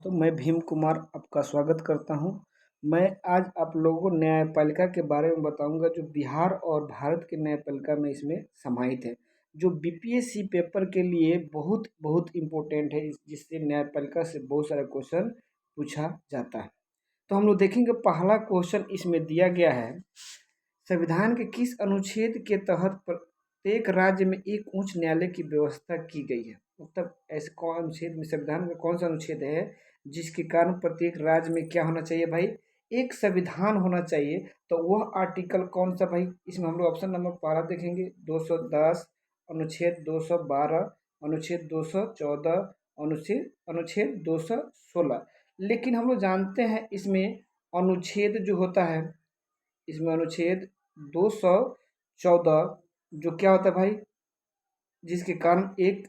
तो मैं भीम कुमार आपका स्वागत करता हूं। मैं आज आप लोगों को न्यायपालिका के बारे में बताऊंगा जो बिहार और भारत के न्यायपालिका में इसमें समाहित है, जो बीपीएससी पेपर के लिए बहुत बहुत इम्पोर्टेंट है, जिससे न्यायपालिका से बहुत सारा क्वेश्चन पूछा जाता है। तो हम लोग देखेंगे, पहला क्वेश्चन इसमें दिया गया है, संविधान के किस अनुच्छेद के तहत प्रत्येक राज्य में एक उच्च न्यायालय की व्यवस्था की गई है। मतलब ऐसे कौन अनुच्छेद में, संविधान का कौन सा अनुच्छेद है जिसके कारण प्रत्येक राज्य में क्या होना चाहिए भाई, एक संविधान होना चाहिए। तो वह आर्टिकल कौन सा भाई, इसमें हम लोग ऑप्शन नंबर पहला देखेंगे, 210, अनुच्छेद 212, अनुच्छेद 214, अनुच्छेद अनुच्छेद 216। लेकिन हम लोग जानते हैं इसमें अनुच्छेद जो होता है, इसमें अनुच्छेद 214 जो क्या होता है भाई, जिसके कारण एक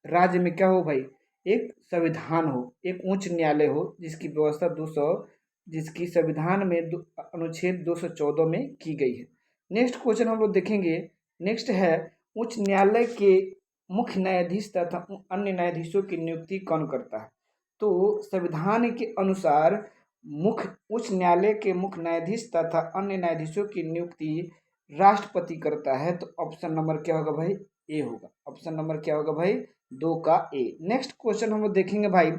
राज्य में क्या हो भाई, एक संविधान हो, एक उच्च न्यायालय हो, जिसकी व्यवस्था 200, जिसकी संविधान में अनुच्छेद 214 में की गई है। नेक्स्ट क्वेश्चन हम लोग देखेंगे, नेक्स्ट है, उच्च न्यायालय के मुख्य न्यायाधीश तथा अन्य न्यायाधीशों की नियुक्ति कौन करता है। तो संविधान के अनुसार मुख्य उच्च न्यायालय के मुख्य न्यायाधीश तथा अन्य न्यायाधीशों की नियुक्ति राष्ट्रपति करता है। तो ऑप्शन नंबर क्या होगा भाई, ए होगा। ऑप्शन नंबर क्या होगा भाई, 2 का ए। नेक्स्ट क्वेश्चन हम लोग देखेंगे भाई,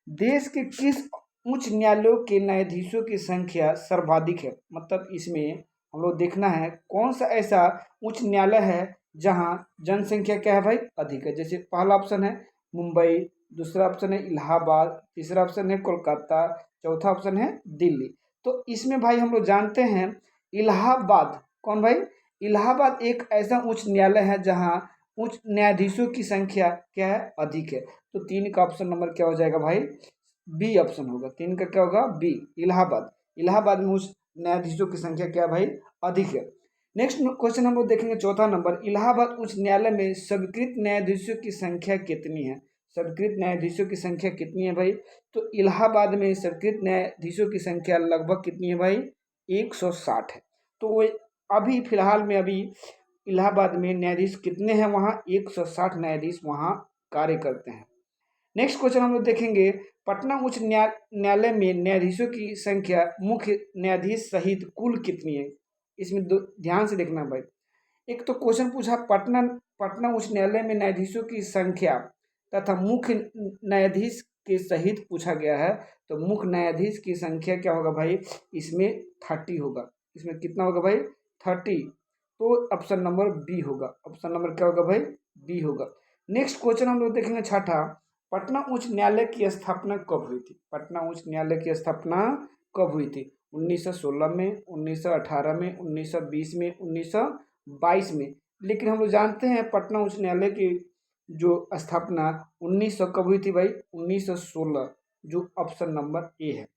देश के किस उच्च न्यायालयों के न्यायाधीशों की संख्या सर्वाधिक है। मतलब इसमें हम लोग देखना है कौन सा ऐसा उच्च न्यायालय है जहां जनसंख्या क्या है भाई, अधिक है। जैसे पहला ऑप्शन है मुंबई, दूसरा ऑप्शन है इलाहाबाद, तीसरा ऑप्शन है कोलकाता, चौथा ऑप्शन है दिल्ली। तो इसमें भाई हम लोग जानते हैं इलाहाबाद, कौन भाई, इलाहाबाद एक ऐसा उच्च न्यायालय है जहां उच्च न्यायाधीशों की संख्या क्या है, अधिक है। तो 3 का ऑप्शन नंबर क्या हो जाएगा भाई, बी ऑप्शन होगा। 3 का क्या होगा, बी, इलाहाबाद। इलाहाबाद में उच्च न्यायाधीशों की संख्या क्या है भाई, अधिक है। नेक्स्ट क्वेश्चन हम लोग देखेंगे, चौथा नंबर, इलाहाबाद उच्च न्यायालय में स्वीकृत न्यायाधीशों की संख्या कितनी है। स्वीकृत न्यायाधीशों की संख्या कितनी है भाई, तो इलाहाबाद में स्वीकृत न्यायाधीशों की संख्या लगभग कितनी है भाई, 160 है। तो वो अभी फिलहाल में अभी इलाहाबाद में न्यायाधीश कितने हैं, वहाँ 160 न्यायाधीश वहाँ कार्य करते हैं। नेक्स्ट क्वेश्चन हम लोग देखेंगे, पटना उच्च न्यायालय में न्यायाधीशों की संख्या मुख्य न्यायाधीश सहित कुल कितनी है। इसमें ध्यान से देखना भाई, एक तो क्वेश्चन पूछा पटना पटना उच्च न्यायालय में न्यायाधीशों की संख्या तथा मुख्य न्यायाधीश के सहित पूछा गया है। तो मुख्य न्यायाधीश की संख्या क्या होगा भाई, इसमें 30 होगा। इसमें कितना होगा भाई, 30। तो ऑप्शन नंबर बी होगा। ऑप्शन नंबर क्या होगा भाई, बी होगा। नेक्स्ट क्वेश्चन हम लोग देखेंगे छठा, पटना उच्च न्यायालय की स्थापना कब हुई थी। पटना उच्च न्यायालय की स्थापना कब हुई थी, 1916 में, 1918 में, 1920 में, 1922 में। लेकिन हम लोग जानते हैं पटना उच्च न्यायालय की जो स्थापना 1900 कब हुई थी भाई, 1916, जो ऑप्शन नंबर ए है।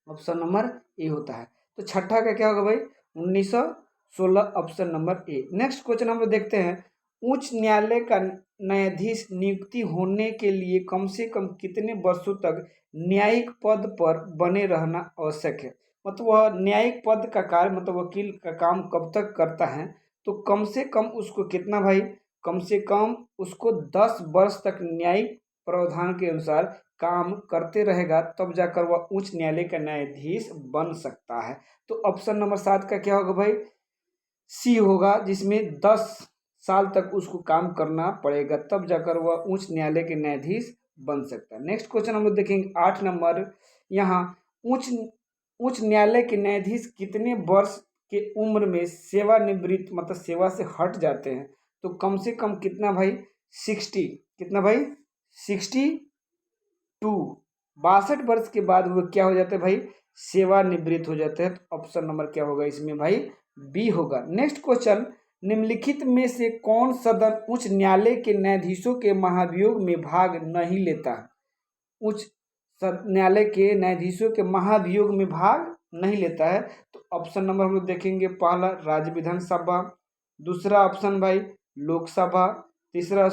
ऑप्शन नंबर ए होता है। तो छठा का क्या होगा भाई, 1916, option number A. Next question हम लोग देखते हैं, उच्च न्यायालय का न्यायाधीश नियुक्ति होने के लिए कम से कम कितने वर्षों तक न्यायिक पद पर बने रहना आवश्यक है। मतलब वह न्यायिक पद का कार्य, मतलब वकील का काम कब तक करता है। तो कम से कम उसको कितना भाई, कम से कम उसको 10 वर्ष तक न्यायिक प्रावधान के अनुसार काम करते रहेगा, तब जाकर वह उच्च न्यायालय का न्यायाधीश बन सकता है। तो ऑप्शन नंबर 7 का क्या होगा भाई, सी होगा, जिसमें 10 साल तक उसको काम करना पड़ेगा, तब जाकर वह उच्च न्यायालय के न्यायाधीश बन सकता है। नेक्स्ट क्वेश्चन हम लोग देखेंगे 8 नंबर, यहाँ उच्च उच्च न्यायालय के न्यायाधीश कितने वर्ष के उम्र में सेवानिवृत्त, मतलब सेवा से हट जाते हैं। तो कम से कम कितना भाई, 60, कितना भाई, 62, 62 वर्ष के बाद वो क्या हो जाते हैं भाई, सेवानिवृत्त हो जाते हैं। तो ऑप्शन नंबर क्या होगा इसमें भाई, बी होगा। नेक्स्ट क्वेश्चन, निम्नलिखित में से कौन सदन उच्च न्यायालय के न्यायाधीशों के महाभियोग में भाग नहीं लेता है। उच्च न्यायालय के न्यायाधीशों के महाभियोग में भाग नहीं लेता है। तो ऑप्शन नंबर हम लोग देखेंगे, पहला राज्य विधानसभा, दूसरा ऑप्शन भाई लोकसभा, तीसरा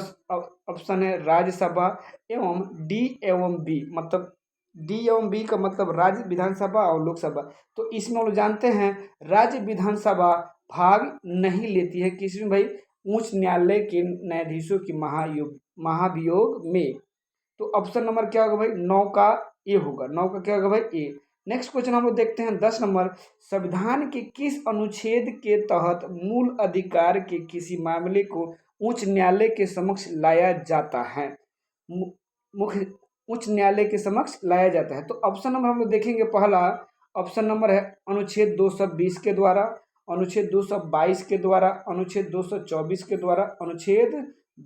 ऑप्शन है राज्यसभा, एवं डी एवं बी, मतलब डी एवं बी का मतलब राज्य विधानसभा और लोकसभा। तो इसमें हम लोग जानते हैं राज्य विधानसभा भाग नहीं लेती है किसमें भाई, उच्च न्यायालय के न्यायाधीशों की महाभियोग में। तो ऑप्शन नंबर क्या होगा भाई, 9 का ए होगा, 9 का क्या होगा भाई, ए। नेक्स्ट क्वेश्चन हम लोग देखते हैं 10 नंबर, संविधान के किस अनुच्छेद के तहत मूल अधिकार के किसी मामले को उच्च न्यायालय के समक्ष लाया जाता है, मुख्य उच्च न्यायालय के समक्ष लाया जाता है। तो ऑप्शन नंबर हम लोग देखेंगे, पहला ऑप्शन नंबर है अनुच्छेद 220 के द्वारा, अनुच्छेद 222 के द्वारा, अनुच्छेद 224 के द्वारा, अनुच्छेद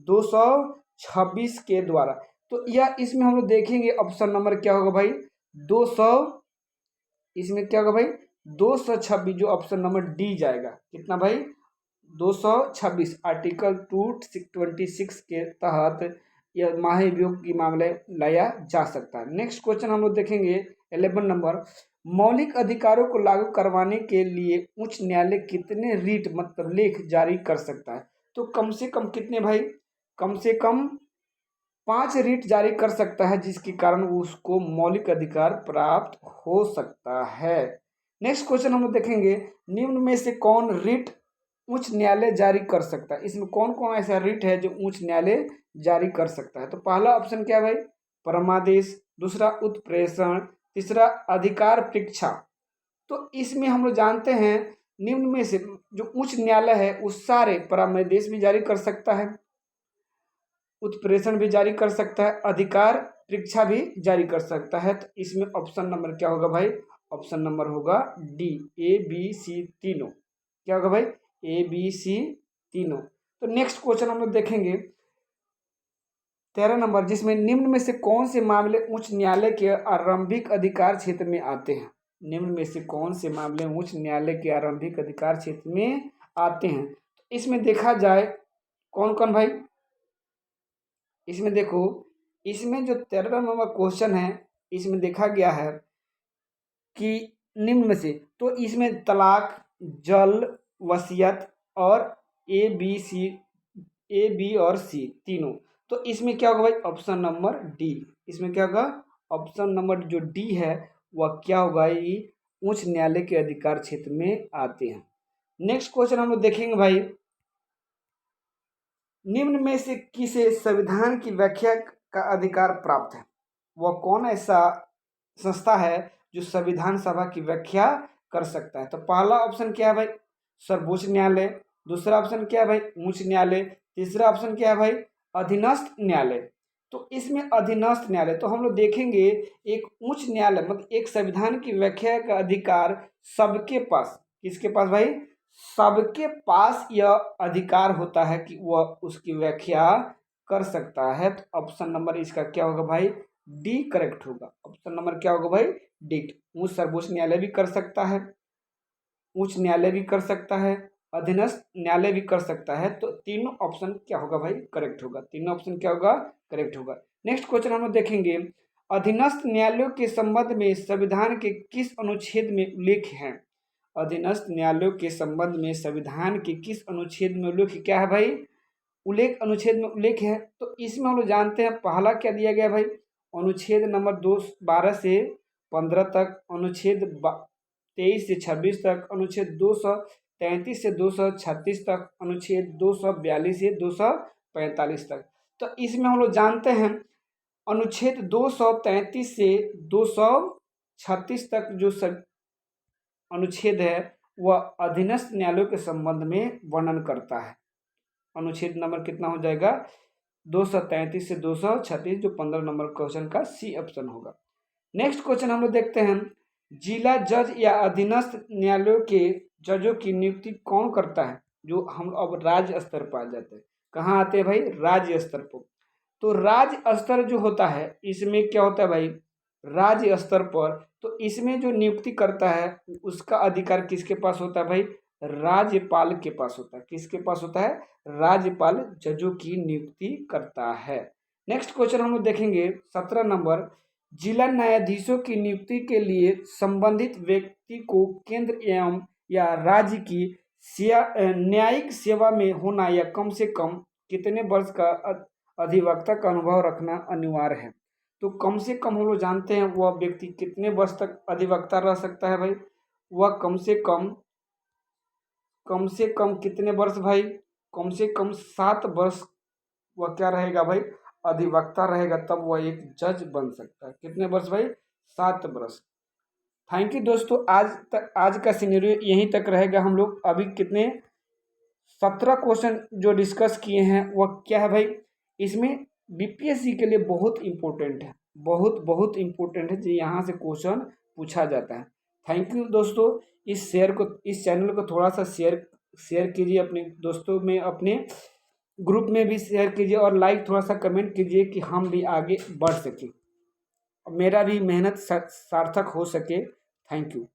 226 के द्वारा। तो यह इसमें हम लोग देखेंगे ऑप्शन नंबर क्या होगा भाई, 200, इसमें क्या होगा भाई 226, जो ऑप्शन नंबर डी जाएगा, कितना भाई 226, आर्टिकल 226 के तहत यह महाभियोग की मामले लाया जा सकता है। नेक्स्ट क्वेश्चन हम लोग देखेंगे 11 नंबर, मौलिक अधिकारों को लागू करवाने के लिए उच्च न्यायालय कितने रीट मतलब लेख जारी कर सकता है। तो कम से कम कितने भाई, कम से कम 5 रीट जारी कर सकता है, जिसके कारण उसको मौलिक अधिकार प्राप्त हो सकता है। नेक्स्ट क्वेश्चन हम लोग देखेंगे, निम्न में से कौन रीट उच्च न्यायालय जारी कर सकता है। इसमें कौन कौन ऐसा रीट है जो उच्च न्यायालय जारी कर सकता है। तो पहला ऑप्शन क्या है भाई, परमादेश, दूसरा उत्प्रेषण, तीसरा अधिकार परीक्षा। तो इसमें हम लोग जानते हैं निम्न में से जो उच्च न्यायालय है उस सारे परमादेश भी जारी कर सकता है, उत्प्रेषण भी जारी कर सकता है, अधिकार परीक्षा भी जारी कर सकता है। तो इसमें ऑप्शन नंबर क्या होगा भाई, ऑप्शन नंबर होगा डी, ए बी सी तीनों, क्या होगा भाई ए बी सी तीनों। तो नेक्स्ट क्वेश्चन हम लोग देखेंगे 13 नंबर, जिसमें निम्न में से कौन से मामले उच्च न्यायालय के आरंभिक अधिकार क्षेत्र में आते हैं। निम्न में से कौन से मामले उच्च न्यायालय के आरंभिक अधिकार क्षेत्र में आते हैं। तो इसमें देखा जाए कौन कौन भाई, इसमें देखो, इसमें जो 13 नंबर क्वेश्चन है इसमें देखा गया है कि निम्न में से, तो इसमें तलाक, जल, वसीयत और ए बी और सी तीनों। तो इसमें क्या होगा भाई, ऑप्शन नंबर डी। इसमें क्या होगा, ऑप्शन नंबर जो डी है वह क्या होगा, ये उच्च न्यायालय के अधिकार क्षेत्र में आते हैं। नेक्स्ट क्वेश्चन हम लोग देखेंगे भाई, निम्न में से किसे संविधान की व्याख्या का अधिकार प्राप्त है। वह कौन ऐसा संस्था है जो संविधान सभा की व्याख्या कर सकता है। तो पहला ऑप्शन क्या है भाई, सर्वोच्च न्यायालय, दूसरा ऑप्शन क्या है भाई, उच्च न्यायालय, तीसरा ऑप्शन क्या है भाई, अधीनस्थ न्यायालय। तो इसमें अधीनस्थ न्यायालय, तो हम लोग देखेंगे एक उच्च न्यायालय मतलब एक संविधान की व्याख्या का अधिकार सबके पास, किसके पास भाई, सबके पास यह अधिकार होता है कि वह उसकी व्याख्या कर सकता है। तो ऑप्शन नंबर इसका क्या होगा भाई, डी करेक्ट होगा। ऑप्शन नंबर क्या होगा भाई, डी। उच्च सर्वोच्च न्यायालय भी कर सकता है, उच्च न्यायालय भी कर सकता है, अधीनस्थ न्यायालय भी कर सकता है। तो तीनों ऑप्शन क्या होगा भाई, करेक्ट होगा। तीनों ऑप्शन क्या होगा, करेक्ट होगा। नेक्स्ट क्वेश्चन हम लोग देखेंगे, अधीनस्थ न्यायालयों के संबंध में संविधान के किस अनुच्छेद में उल्लेख है। अधीनस्थ न्यायालयों के संबंध में संविधान के किस अनुच्छेद में उल्लेख क्या है भाई, उल्लेख अनुच्छेद में उल्लेख है। तो इसमें हम लोग जानते हैं पहला क्या दिया गया भाई, अनुच्छेद नंबर 12 से 15 तक, अनुच्छेद 23 से 26 तक, अनुच्छेद 233 से 236 तक, अनुच्छेद 242 से 245 तक। तो इसमें हम लोग जानते हैं अनुच्छेद 233 से 236 तक जो अनुच्छेद है वह अधीनस्थ न्यायालयों के संबंध में वर्णन करता है। अनुच्छेद नंबर कितना हो जाएगा, 233 से 236, जो 15 नंबर क्वेश्चन का सी ऑप्शन होगा। नेक्स्ट क्वेश्चन हम लोग देखते हैं, जिला जज या अधीनस्थ न्यायालयों के जजों की नियुक्ति कौन करता है। जो हम अब राज्य स्तर पर आ जाते हैं, कहाँ आते हैं भाई, राज्य स्तर पर। तो राज्य स्तर जो होता है इसमें क्या होता है भाई, राज्य स्तर पर, तो इसमें जो नियुक्ति करता है उसका अधिकार किसके पास होता है भाई, राज्यपाल के पास होता है। किसके पास होता है, राज्यपाल जजों की नियुक्ति करता है। नेक्स्ट क्वेश्चन हम लोग देखेंगे 17 नंबर, जिला न्यायाधीशों की नियुक्ति के लिए संबंधित व्यक्ति को केंद्र एवं या राज्य की न्यायिक सेवा में होना या कम से कम कितने वर्ष का अधिवक्ता का अनुभव रखना अनिवार्य है। तो कम से कम हम लोग जानते हैं वह व्यक्ति कितने वर्ष तक अधिवक्ता रह सकता है भाई, वह कम से कम कितने वर्ष भाई, कम से कम 7 वर्ष वह क्या रहेगा भाई, अधिवक्ता रहेगा तब वह एक जज बन सकता है। कितने वर्ष भाई? 7 वर्ष। थैंक यू दोस्तों, आज का सिनेरियो यहीं तक रहेगा। हम लोग अभी कितने 17 क्वेश्चन जो डिस्कस किए हैं वह क्या है भाई, इसमें बीपीएससी के लिए बहुत इंपॉर्टेंट है, बहुत बहुत इंपॉर्टेंट है, जो यहाँ से क्वेश्चन पूछा जाता है। थैंक यू दोस्तों, इस चैनल को थोड़ा सा शेयर कीजिए अपने दोस्तों में, अपने ग्रुप में भी शेयर कीजिए, और लाइक थोड़ा सा कमेंट कीजिए कि हम भी आगे बढ़ सकें, मेरा भी मेहनत सार्थक हो सके। Thank you.